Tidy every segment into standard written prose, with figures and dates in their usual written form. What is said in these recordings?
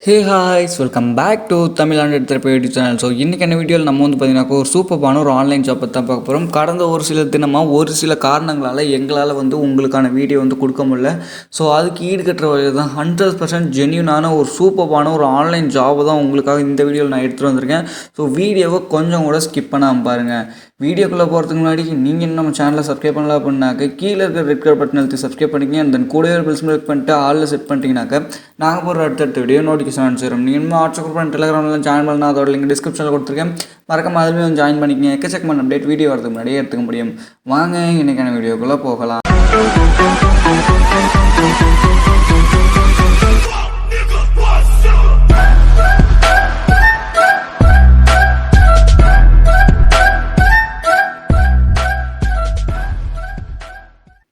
Hey hi's welcome back to TamilAndroidTheraphy YouTube channel. So இன்றைக்கான வீடியோவில் நம்ம வந்து பார்த்தீங்கன்னா ஒரு சூப்பரான ஒரு ஆன்லைன் ஜாப் பற்றி தான் பார்க்க போகிறோம். கடந்த ஒரு சில தினமாக ஒரு சில காரணங்களால் எங்களால் வந்து உங்களுக்கான வீடியோ வந்து கொடுக்க முடியல. ஸோ அதுக்கு ஈடுகட்டுற வழியில் தான் 100% ஜென்யூனான ஒரு சூப்பரான ஒரு ஆன்லைன் ஜாப் தான் உங்களுக்காக இந்த வீடியோவில் நான் எடுத்துகிட்டு வந்திருக்கேன். ஸோ வீடியோவை கொஞ்சம் கூட ஸ்கிப் பண்ணாமல் பாருங்கள். வீடியோக்குள்ளே போகிறதுக்கு முன்னாடி நீங்கள் இன்னும் நம்ம சேனலை சப்ஸ்கிரைப் பண்ணல அப்படின்னாக்க கீழே இருக்கிற ரெட் கலர் பட்டன் அழுத்தி சப்ஸ்கிரைப் பண்ணிக்கங்க. தென் கூடவே ஒரு பெல் சிம்பல் பண்ணிட்டு ஆளில் செட் பண்ணிட்டீங்கன்னாக்க நாங்கள் போகிற அடுத்தடுத்த வீடியோ நோட்டிஃபிகேஷன் அனுப்பிச்சிடும். நீங்கள் இன்னும் வாட்ஸ்அப் பண்ணி டெலிகிராமில் ஜாயின் பண்ணலாம். அதோட லிங்க் டிஸ்கிரிப்ஷனில் கொடுத்துருக்கேன். மறக்காம அதுலேயும் வந்து ஜாயின் பண்ணிக்கங்க. எக்கச்சக்கமான அப்டேட் வீடியோ வரதுக்கு முன்னாடியே எடுத்துக்க முடியும். வாங்க இன்றைக்கான வீடியோக்குள்ளே போகலாம்.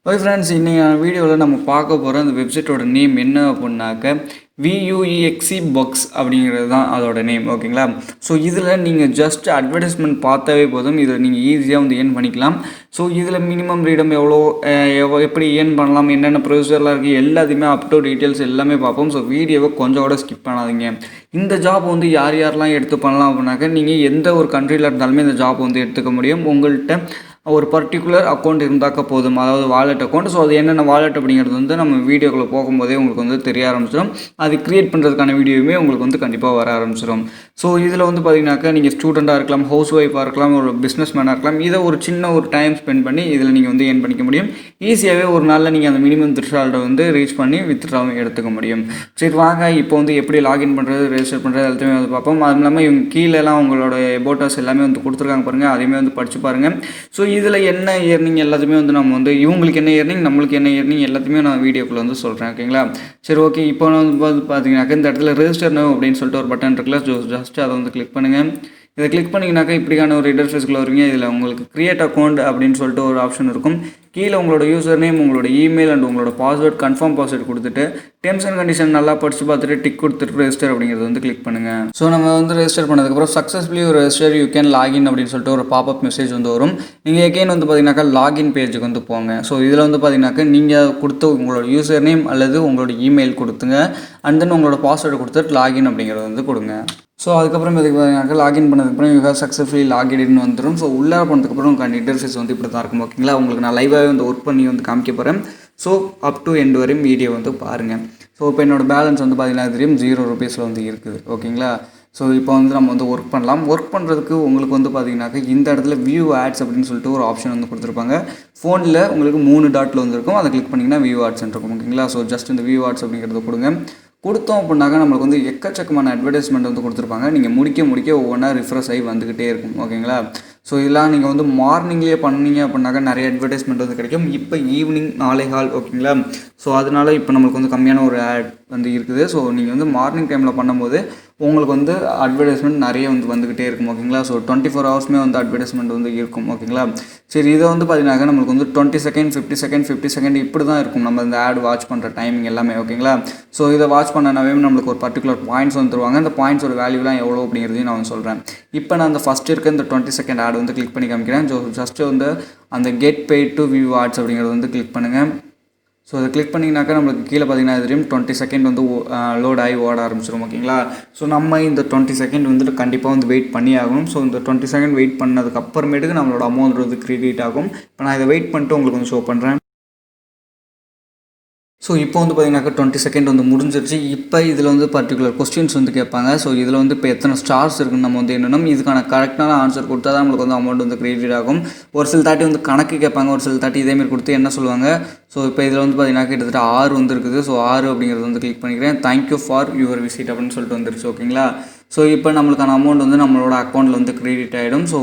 ஓகே ஃப்ரெண்ட்ஸ், இன்றைக்கி வீடியோவில் நம்ம பார்க்க போகிற அந்த வெப்சைட்டோட நேம் என்ன அப்படின்னாக்க VUEXE Box அப்படிங்கிறது தான் அதோட நேம். ஓகேங்களா? ஸோ இதில் நீங்கள் ஜஸ்ட் அட்வர்டைஸ்மெண்ட் பார்த்தாவே போதும். இதில் நீங்கள் ஈஸியாக வந்து ஏர்ன் பண்ணிக்கலாம். ஸோ இதில் மினிமம் ரீடம் எவ்வளோ, எப்படி ஏர்ன் பண்ணலாம், என்னென்ன ப்ரொசீஜர்லாம் இருக்குது, எல்லாத்தையுமே அப் டு டீட்டெயில்ஸ் எல்லாமே பார்ப்போம். ஸோ வீடியோவை கொஞ்சம் கூட ஸ்கிப் பண்ணாதீங்க. இந்த ஜாப் வந்து யார் யாரெல்லாம் எடுத்து பண்ணலாம் அப்படின்னாக்க நீங்கள் எந்த ஒரு கண்ட்ரியில் இருந்தாலுமே இந்த ஜாப் வந்து எடுத்துக்க முடியும். உங்கள்கிட்ட ஒரு பர்டிகுலர் அக்கௌண்ட் இருந்தாக்க போதும், அதாவது வாலெட் அக்கௌண்ட். ஸோ அது என்னென்ன வாலெட் அப்படிங்கிறது வந்து நம்ம வீடியோக்குள்ளே போகும்போதே உங்களுக்கு வந்து தெரிய ஆரம்பிச்சிடும். அது க்ரியேட் பண்ணுறதுக்கான வீடியோவுமே உங்களுக்கு வந்து கண்டிப்பாக வர ஆரம்பிச்சிடும். ஸோ இதில் வந்து பார்த்தீங்கன்னாக்கா நீங்கள் ஸ்டூடெண்ட்டாக இருக்கலாம், ஹவுஸ் ஒய்ஃபாக இருக்கலாம், ஒரு பிஸ்னஸ் மேனாக இருக்கலாம். இதை ஒரு சின்ன ஒரு டைம் ஸ்பெண்ட் பண்ணி இதில் நீங்கள் வந்து ஏர்ன் பண்ணிக்க முடியும். ஈஸியாகவே ஒரு நாளில் நீங்கள் அந்த மினிமம் த்ரெஷ்ஹோல்டை வந்து ரீச் பண்ணி வித்ட்ராவும் எடுத்துக்க முடியும். சரி வாங்க, இப்போ வந்து எப்படி லாகின் பண்ணுறது, ரெஜிஸ்டர் பண்ணுறது எல்லாத்தையுமே வந்து பார்ப்போம். அதுவும் இல்லாமல் இவங்க கீழெல்லாம் உங்களோட எபோட்டாஸ் எல்லாமே வந்து கொடுத்துருக்காங்க பாருங்கள், அதையுமே வந்து படித்து பாருங்கள். ஸோ இதில் என்ன ஏர்னிங் எல்லாத்தையுமே வந்து நம்ம வந்து இவங்களுக்கு என்ன ஏர்னிங், நம்மளுக்கு என்ன ஏர்னிங் எல்லாத்தையுமே நான் வீடியோக்குள்ளே வந்து சொல்கிறேன். ஓகேங்களா? சரி ஓகே. இப்போ வந்து பார்த்தீங்கன்னாக்கா இந்த இடத்துல ரெஜிஸ்டர் நவ் அப்படின்னு சொல்லிட்டு ஒரு பட்டன் இருக்குல்ல, ஜஸ்ட் அதை வந்து கிளிக் பண்ணுங்கள். இதை கிளிக் பண்ணிங்கனாக்கா இப்படிக்கான ஒரு இன்டர்ஃபேஸ்க்குள்ள வருவீங்க. இதில் உங்களுக்கு கிரியேட் அக்கௌண்ட் அப்படின்னு சொல்லிட்டு ஒரு ஆப்ஷன் இருக்கும். கீழே உங்களோட யூசர் நேம், உங்களோட இமெயில் அண்ட் உங்களோட பாஸ்வேர்ட், கன்ஃபார்ம் பாஸ்வேர்ட் கொடுத்துட்டு டெர்ம்ஸ் அண்ட் கண்டிஷன் நல்லா படித்து பார்த்துட்டு டிக் கொடுத்துட்டு ரெஜிஸ்டர் அப்படிங்கிறது வந்து கிளிக் பண்ணுங்கள். ஸோ நம்ம வந்து ரெஜிஸ்டர் பண்ணதுக்கப்புறம் சக்ஸஸ்ஃபுல்லி ஒரு ரெஜிஸ்டர் யூ கேன் லாகின் அப்படின்னு சொல்லிட்டு ஒரு பாப்அப் மெசேஜ் வந்து வரும். நீங்கள் எகெயின் வந்து பார்த்தீங்கன்னாக்கா லாகின் பேஜுக்கு வந்து போங்க. ஸோ இதில் வந்து பார்த்தீங்கன்னாக்கா நீங்கள் கொடுத்த உங்களோட யூசர் நேம் அல்லது உங்களோட இமெயில் கொடுத்துங்க. அண்ட் தென் உங்களோட பாஸ்வேர்டு கொடுத்துட்டு லாகின் அப்படிங்கிறது வந்து கொடுங்க. ஸோ அதுக்கப்புறம் இதுக்கு பார்த்தீங்கன்னாக்கா லாகின் பண்ணதுக்கப்புறம் யூ ஹேவ் சக்ஸஸ்ஃபுல்லி லாகின்னு வந்துடும். ஸோ உள்ளே பண்ணதுக்கப்புறம் உங்களுக்கு இன்டர்ஃபேஸ் வந்து இப்படி தான் இருக்கும். ஓகேங்களா? உங்களுக்கு நான் லைவாகவே வந்து ஒர்க் பண்ணி வந்து காமிக்க போகிறேன். ஸோ அப் டு எண்ட் வரையும் வீடியோ வந்து பாருங்கள். ஸோ இப்போ என்னோடய பேலன்ஸ் வந்து பார்த்தீங்கன்னா தெரியும், 0 ரூபீஸில் வந்து இருக்குது. ஓகேங்களா? ஸோ இப்போ வந்து நம்ம வந்து ஒர்க் பண்ணலாம். ஒர்க் பண்ணுறதுக்கு உங்களுக்கு வந்து பார்த்தீங்கன்னாக்கா இந்த இடத்துல வியூ ஆட்ஸ் அப்படின்னு சொல்லிட்டு ஒரு ஆப்ஷன் வந்து கொடுத்துருப்பாங்க. ஃபோனில் உங்களுக்கு 3 டாட்டில் வந்துருக்கும். அதை கிளிக் பண்ணிங்கன்னா வியூ ஆட்ஸ் இருக்கும். ஓகேங்களா? ஸோ ஜஸ்ட் இந்த வியூ ஆட்ஸ் அப்படிங்கிறத கொடுங்க. கொடுத்தோம் அப்படின்னாக்கா நம்மளுக்கு வந்து எக்கச்சக்கமான அட்வர்டைஸ்மெண்ட் வந்து கொடுத்துருப்பாங்க. நீங்கள் முடிக்க ஒவ்வொன்றா ரிஃப்ரெஷ் ஆகி வந்துக்கிட்டே இருக்கும். ஓகேங்களா? ஸோ இதெல்லாம் நீங்கள் வந்து மார்னிங்லேயே பண்ணீங்க அப்படின்னாக்கா நிறைய அட்வர்டைஸ்மெண்ட் வந்து கிடைக்கும். இப்போ ஈவினிங் 4:15. ஓகேங்களா? ஸோ அதனால் இப்போ நம்மளுக்கு வந்து கம்மியான ஒரு ஆட் வந்து இருக்குது. ஸோ நீங்கள் வந்து மார்னிங் டைமில் பண்ணும்போது உங்களுக்கு வந்து அட்வர்டைஸ்மெண்ட் நிறைய வந்து வந்துக்கிட்டே இருக்கும். ஓகேங்களா? ஸோ 24 ஹவர்ஸுமே வந்து அட்வர்டைஸ்மெண்ட் வந்து இருக்கும். ஓகேங்களா? சரி, இதை வந்து பார்த்தீங்கன்னாக்கா நம்மளுக்கு வந்து 20 செகண்ட் 50 செகண்ட் இப்படி தான் இருக்கும் நம்ம இந்த ஆட் வாட்ச் பண்ணுற டைமிங் எல்லாமே. ஓகேங்களா? ஸோ இதை வாட்ச் பண்ணனாவே நம்மளுக்கு ஒரு பர்டிகுலர் பாயிண்ட்ஸ் வந்து தருவாங்க. அந்த பாயிண்ட்ஸோட வேல்யூலாம் எவ்வளோ அப்படிங்கிறதையும் நான் வந்து சொல்கிறேன். இப்போ நான் அந்த ஃபஸ்ட் இருக்க இந்த 20 செகண்ட் ஆட் வந்து கிளிக் பண்ணி காமிக்கிறேன். ஸோ ஜஸ்ட்டு வந்து அந்த get paid to view ads அப்படிங்கிறது வந்து கிளிக் பண்ணுங்கள். ஸோ அதை கிளிக் பண்ணிங்கனாக்கா நம்மளுக்கு கீழே பார்த்தீங்கன்னா தெரியும் 20 செகண்ட் வந்து லோட் ஆகி ஓட ஆரம்பிச்சிடும். ஓகேங்களா? ஸோ நம்ம இந்த 20 செகண்ட் வந்துட்டு கண்டிப்பாக வந்து வெயிட் பண்ணி ஆகணும். ஸோ இந்த 20 செகண்ட் வெயிட் பண்ணதுக்கு அப்புறமேட்டுக்கு நம்மளோட அமௌண்ட் வந்து கிரெடிட் ஆகும். இப்போ நான் இதை வெயிட் பண்ணிட்டு உங்களுக்கு வந்து ஷோ பண்ணுறேன். ஸோ இப்போ வந்து பார்த்தீங்கன்னாக்கா 20 செகண்ட் வந்து முடிஞ்சிருச்சு. இப்போ இதில் வந்து பர்டிகுலர் கொஸ்டின்ஸ் வந்து கேட்பாங்க. ஸோ இதில் வந்து இப்போ எத்தனை ஸ்டார்ஸ் இருக்குன்னு நம்ம வந்து என்னென்னும் இதுக்கான கரெக்டான ஆன்சர் கொடுத்தா தான் நம்மளுக்கு வந்து அமௌண்ட் வந்து கிரெடிட் ஆகும். ஒரு சில தாட்டி வந்து கணக்கு கேட்பாங்க, ஒரு சில தாட்டி இதேமாரி கொடுத்து என்ன சொல்லுவாங்க. ஸோ இப்போ இதில் வந்து பார்த்தீங்கன்னா கிட்டத்தட்ட 6 வந்து இருக்குது. ஸோ 6 அப்படிங்கிறது வந்து கிளிக் பண்ணிக்கிறேன். தேங்க்யூ ஃபார் யுவர் விசிட் அப்படின்னு சொல்லிட்டு வந்துருச்சு. ஓகேங்களா? ஸோ இப்போ நம்மளுக்கான அமௌண்ட் வந்து நம்மளோட அக்கௌண்ட்டில் வந்து கிரெடிட் ஆகிடும். ஸோ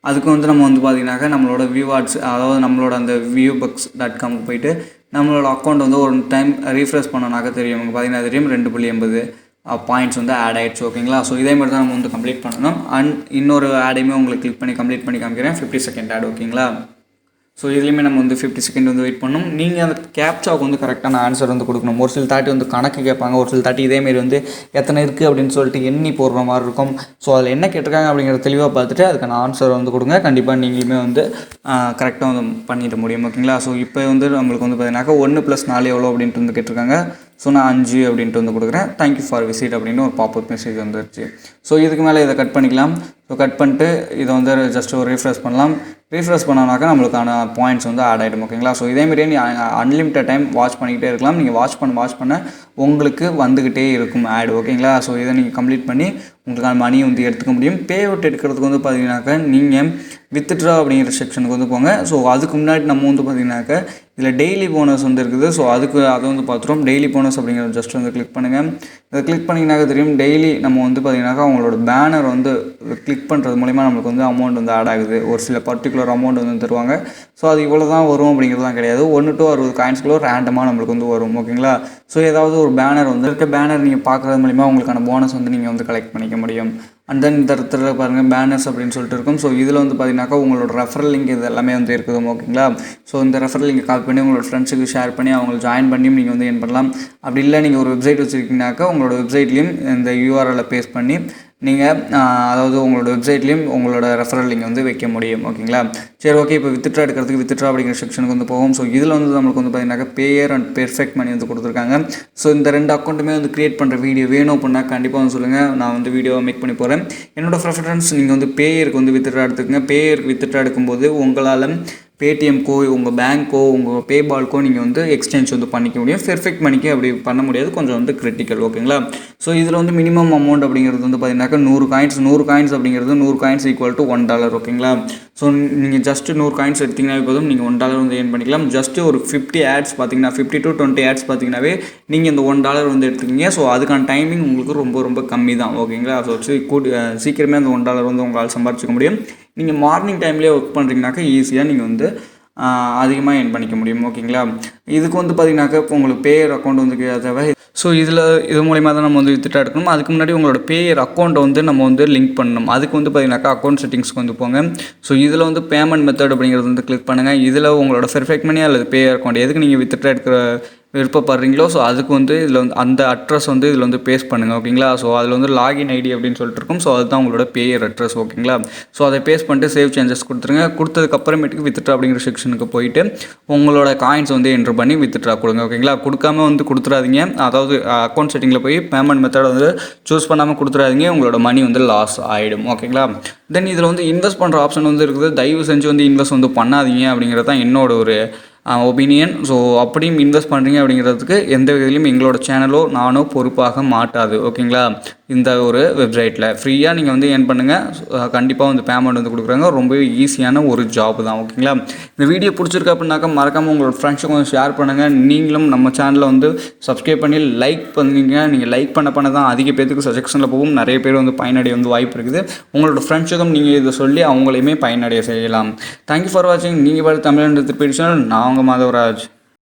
அதுக்கு வந்து நம்ம வந்து பார்த்தீங்கன்னாக்கா நம்மளோட வியூவார்ட்ஸ், அதாவது நம்மளோட அந்த viewbox.com போயிட்டு நம்மளோட அக்கௌண்ட் வந்து ஒரு டைம் ரீஃப்ரெஷ் பண்ணனாக்கா தெரியும். உங்களுக்கு பார்த்தீங்கன்னா தெரியும் 2.80 பாயிண்ட்ஸ் வந்து ஆட் ஆகிடுச்சு. ஓகேங்களா? ஸோ இதே மாதிரி தான் நம்ம வந்து கம்ப்ளீட் பண்ணணும். அண்ட் இன்னொரு ஆடையுமே உங்களுக்கு கிளிக் பண்ணி கம்ப்ளீட் பண்ணி காமிக்கிறேன். 50 செகண்ட் ஆட். ஓகேங்களா? ஸோ இதுலேயுமே நம்ம வந்து 50 செகண்ட் வந்து வெயிட் பண்ணணும். நீங்கள் அந்த கேப்சாவுக்கு வந்து கரெக்டான ஆன்சர் வந்து கொடுக்கணும். ஒரு சில தாட்டி வந்து கணக்கு கேட்பாங்க, ஒரு சில தாட்டி இதேமாரி வந்து எத்தனை இருக்குது அப்படின்னு சொல்லிட்டு எண்ணி போடுற மாதிரி இருக்கும். ஸோ அதில் என்ன கேட்டிருக்காங்க அப்படிங்கிறத தெளிவாக பார்த்துட்டு அதுக்கான ஆன்சர் வந்து கொடுங்க. கண்டிப்பாக நீங்களுமே வந்து கரெக்டாக வந்து பண்ணிட முடியும். ஓகேங்களா? ஸோ இப்போ வந்து நம்மளுக்கு வந்து பார்த்தீங்கன்னாக்கா 1 + 4 எவ்வளோ அப்படின்ட்டு வந்து கேட்டிருக்காங்க. ஸோ நான் 5 அப்படின்ட்டு வந்து கொடுக்குறேன். தேங்க்யூ ஃபார் விசிட் அப்படின்னு ஒரு பாப்அப் மெசேஜ் வந்துருச்சு. ஸோ இதுக்கு மேலே இதை கட் பண்ணிக்கலாம். ஸோ கட் பண்ணிட்டு இதை வந்து ஜஸ்ட் ஒரு ரீஃப்ரெஷ் பண்ணலாம். ரீஃப்ரெஷ் பண்ணோம்னாக்கா நம்மளுக்கான பாயிண்ட்ஸ் வந்து ஆட் ஆகிடும். ஓகேங்களா? ஸோ இதேமாரியே நீ அன்லிமிட்டட் டைம் வாட்ச் பண்ணிக்கிட்டே இருக்கலாம். நீங்கள் வாட்ச் பண்ண உங்களுக்கு வந்துக்கிட்டே இருக்கும் ஆட். ஓகேங்களா? ஸோ இதை நீங்கள் கம்ப்ளீட் பண்ணி உங்களுக்கான மணியை வந்து எடுத்துக்க முடியும். பே அவுட் எடுக்கிறதுக்கு வந்து பார்த்தீங்கன்னாக்கா நீங்கள் வித்ட்ரா அப்படிங்கிற செக்ஷனுக்கு வந்து போங்க. ஸோ அதுக்கு முன்னாடி நம்ம வந்து பார்த்தீங்கன்னாக்கா இதில் டெய்லி போனஸ் வந்து இருக்குது. ஸோ அதை வந்து பார்த்துருவோம். டெய்லி போனஸ் அப்படிங்கிறத ஜஸ்ட் வந்து கிளிக் பண்ணுங்கள். இதை கிளிக் பண்ணிங்கனாக்கா தெரியும் டெய்லி நம்ம வந்து பார்த்தீங்கன்னாக்கா அவங்களோட பேனர் வந்து கிளிக் பண்ணுறது மூலிமா நம்மளுக்கு வந்து அமௌண்ட் வந்து ஆட் ஆகுது. ஒரு சில பர்டிகுலர் அமௌண்ட் வந்து தருவாங்க. ஸோ அது இவ்வளோ தான் வரும் அப்படிங்கிறதுலாம் கிடையாது. 1 to 60 காயின்ஸ்குள்ளே ரேண்டமாக நம்மளுக்கு வந்து வரும். ஓகேங்களா? ஸோ ஏதாவது ஒரு பேனர் வந்து இருக்க பேனர் நீங்கள் பார்க்குறது மூலிமா உங்களுக்கான போனஸ் வந்து நீங்கள் வந்து கலெக்ட் பண்ணிக்க முடியும். அண்ட் தென் இந்த இடத்துல பாருங்கள் பேனர்ஸ் அப்படின்னு சொல்லிட்டு இருக்கும். ஸோ இதில் வந்து பார்த்தீங்கன்னாக்கா உங்களோட ரெஃபரல் லிங்க் இது எல்லாமே வந்து இருக்குது. ஓகேங்களா? ஸோ இந்த ரெஃபரல் லிங்க் கால் பண்ணி உங்களோட ஃப்ரெண்ட்ஸுக்கு ஷேர் பண்ணி அவங்களை ஜாயின் பண்ணியும் நீங்கள் வந்து ஏர்ன் பண்ணலாம். அப்படி இல்லை நீங்கள் ஒரு வெப்சைட் வச்சுருக்கீங்கனாக்கா உங்களோட வெப்சைட்லேயும் இந்த URL பேஸ்ட் பண்ணி நீங்கள் அதாவது உங்களோட வெப்சைட்லேயும் உங்களோட ரெஃபரல் லிங்க் வந்து வைக்க முடியும். ஓகேங்களா? சரி, ஓகே. இப்போ வித்ட்ரா எடுக்கிறதுக்கு வித்ட்ரா அப்படிங்கிற செக்ஷனுக்கு வந்து போகும். ஸோ இதில் வந்து நம்மளுக்கு வந்து பார்த்தீங்கன்னாக்கா பேயர் அண்ட் பெர்ஃபெக்ட் மணி வந்து கொடுத்துருக்காங்க. ஸோ இந்த 2 அக்கௌண்ட்டுமே வந்து கிரியேட் பண்ணுற வீடியோ வேணும் அப்படின்னா கண்டிப்பாக வந்து சொல்லுங்கள். நான் வந்து வீடியோவை மேக் பண்ணி போகிறேன். என்னோடய ப்ரெஃபரன்ஸ் நீங்கள் வந்து பேயருக்கு வந்து வித்ட்ரா எடுத்துக்கங்க. பேயருக்கு வித்ட்ரா எடுக்கும்போது உங்களால் பேடிஎம்க்கோ உங்கள் பேங்க்கோ உங்கள் பேபால்க்கோ நீங்கள் வந்து எக்ஸ்சேஞ்ச் வந்து பண்ணிக்க முடியும். பெர்ஃபெக்ட் மணிக்கு அப்படி பண்ண முடியாது, கொஞ்சம் வந்து கிரிட்டிக்கல். ஓகேங்களா? ஸோ இதில் வந்து மினிமம் அமௌண்ட் அப்படிங்கிறது வந்து பார்த்தீங்கன்னாக்கா 100 காயின்ஸ் அப்படிங்கிறது 100 காயின்ஸ் ஈக்குவல் டு $1. ஓகேங்களா? ஸோ நீங்கள் ஜஸ்ட்டு 100 காயின்ஸ் எடுத்திங்கனாவே போதும், நீங்கள் $1 வந்து ஏர்ன் பண்ணிக்கலாம். ஜஸ்ட்டு ஒரு 50 ஆட்ஸ் பார்த்தீங்கன்னா 50 to 20 ஆட்ஸ் பார்த்தீங்கன்னாவே நீங்கள் இந்த $1 வந்து எடுத்துக்கிங்க. ஸோ அதுக்கான டைமிங் உங்களுக்கு ரொம்ப கம்மி தான். ஓகேங்களா? ஸோ சீக்கிரமே அந்த $1 வந்து உங்களால் சம்பாரிச்சிக்க முடியும். நீங்கள் மார்னிங் டைம்லேயே ஒர்க் பண்ணுறீங்கனாக்கா ஈஸியாக நீங்கள் வந்து அதிகமாக ஏர்ன் பண்ணிக்க முடியும். ஓகேங்களா? இதுக்கு வந்து பார்த்தீங்கன்னாக்கா இப்போ உங்களுக்கு பேயர் அக்கௌண்ட் வந்து தேவை. ஸோ இது மூலிமா தான் நம்ம வந்து வித்ட்ரா எடுக்கணும். அதுக்கு முன்னாடி உங்களோட பேயர் அக்கௌண்ட்டை வந்து நம்ம வந்து லிங்க் பண்ணணும். அதுக்கு வந்து பார்த்தீங்கன்னாக்கா அக்கௌண்ட் செட்டிங்ஸ்க்கு வந்து போங்க. ஸோ இதில் வந்து பேமெண்ட் மெத்தட் அப்படிங்கிறது வந்து கிளிக் பண்ணுங்கள். இதில் உங்களோட பெர்ஃபெக்ட் மணி அல்லது பேயர் அக்கௌண்ட் எதுக்கு நீங்கள் வித்ட்ரா எடுக்கிற விருப்பப்படுறீங்களோ ஸோ அதுக்கு வந்து இதில் வந்து அந்த அட்ரஸ் வந்து இதில் வந்து பேஸ்ட் பண்ணுங்கள். ஓகேங்களா? ஸோ அதில் வந்து லாகின் ஐடி அப்படின்னு சொல்லிட்டு இருக்கும். ஸோ அதுதான் உங்களோட பேயர் அட்ரஸ். ஓகேங்களா? ஸோ அதை பேஸ்ட் பண்ணிட்டு சேவ் சேஞ்சஸ் கொடுத்துருங்க. கொடுத்ததுக்கப்புறமேட்டுக்கு வித்ட்ரா அப்படிங்கிற செக்ஷனுக்கு போயிட்டு உங்களோட காயின்ஸ் வந்து என்ட்ரு பண்ணி வித்ட்ரா கொடுங்க. ஓகேங்களா? கொடுக்காம வந்து கொடுத்துறாதீங்க. அதாவது அக்கௌண்ட் செட்டிங்கில் போய் பேமெண்ட் மெத்தட் வந்து சூஸ் பண்ணாமல் கொடுத்துறாதீங்க. உங்களோட மணி வந்து லாஸ் ஆகிடும். ஓகேங்களா? தென் இதில் வந்து இன்வெஸ்ட் பண்ணுற ஆப்ஷன் வந்து இருக்குது. தயவு செஞ்சு வந்து இன்வெஸ்ட் வந்து பண்ணாதீங்க அப்படிங்கிறது தான் என்னோட ஒரு ஒப்பீனியன். ஸோ அப்படியும் இன்வெஸ்ட் பண்ணுறீங்க அப்படிங்கிறதுக்கு எந்த விதத்துலையும் எங்களோட சேனலோ நானோ பொறுப்பாக மாட்டாது. ஓகேங்களா? இந்த ஒரு வெப்சைட்டில் ஃப்ரீயாக நீங்கள் வந்து ஏர்ன் பண்ணுங்கள். கண்டிப்பாக வந்து பேமெண்ட் வந்து கொடுக்குறாங்க. ரொம்பவே ஈஸியான ஒரு ஜாப் தான். ஓகேங்களா? இந்த வீடியோ பிடிச்சிருக்கு அப்படின்னாக்கா மறக்காமல் உங்களோட ஃப்ரெண்ட்ஸுக்கு கொஞ்சம் ஷேர் பண்ணுங்கள். நீங்களும் நம்ம சேனலை வந்து சப்ஸ்கிரைப் பண்ணி லைக் பண்ணுங்க. நீங்கள் லைக் பண்ண தான் அதிக பேருக்கு சஜெக்ஷனில் போகும். நிறைய பேர் வந்து பயனடைய வந்து வாய்ப்பு இருக்குது. உங்களோட ஃப்ரெண்ட்ஸுக்கும் நீங்கள் இதை சொல்லி அவங்களையுமே பயனடைய செய்யலாம். தேங்க்யூ ஃபார் வாட்சிங். நீங்கள் பார்த்து தமிழ் சேனல். நான் உங்கள் மாதவராஜ்.